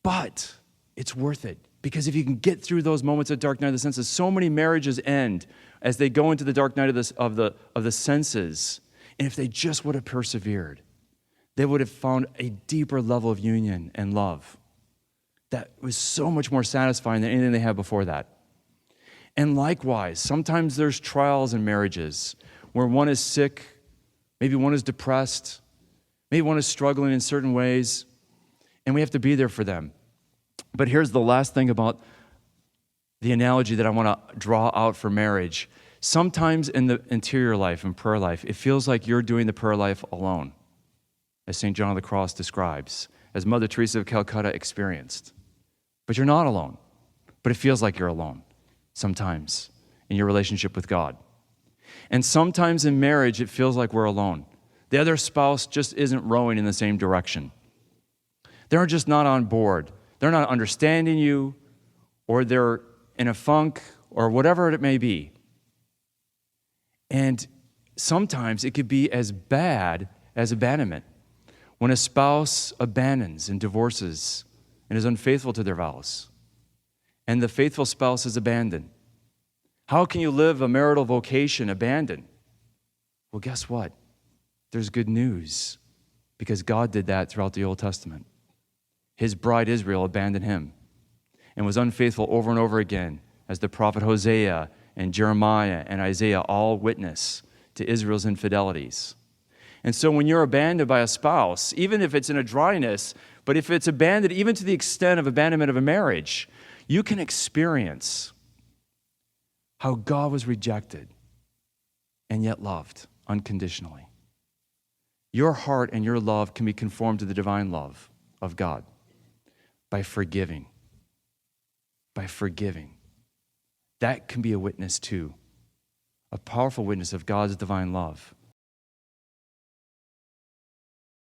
But it's worth it, because if you can get through those moments of dark night of the senses, so many marriages end as they go into the dark night of the senses. And if they just would have persevered, they would have found a deeper level of union and love that was so much more satisfying than anything they had before that. And likewise, sometimes there's trials in marriages where one is sick, maybe one is depressed, maybe one is struggling in certain ways, and we have to be there for them. But here's the last thing about the analogy that I want to draw out for marriage. Sometimes in the interior life and prayer life, it feels like you're doing the prayer life alone, as St. John of the Cross describes, as Mother Teresa of Calcutta experienced. But you're not alone. But it feels like you're alone sometimes in your relationship with God. And sometimes in marriage, it feels like we're alone. The other spouse just isn't rowing in the same direction. They're just not on board. They're not understanding you, or they're in a funk, or whatever it may be. And sometimes it could be as bad as abandonment. When a spouse abandons and divorces and is unfaithful to their vows, and the faithful spouse is abandoned, how can you live a marital vocation abandoned? Well, guess what? There's good news, because God did that throughout the Old Testament. His bride Israel abandoned him and was unfaithful over and over again, as the prophet Hosea and Jeremiah and Isaiah all witness to Israel's infidelities. And so when you're abandoned by a spouse, even if it's in a dryness, but if it's abandoned even to the extent of abandonment of a marriage, you can experience how God was rejected and yet loved unconditionally. Your heart and your love can be conformed to the divine love of God by forgiving. By forgiving. That can be a witness too, a powerful witness of God's divine love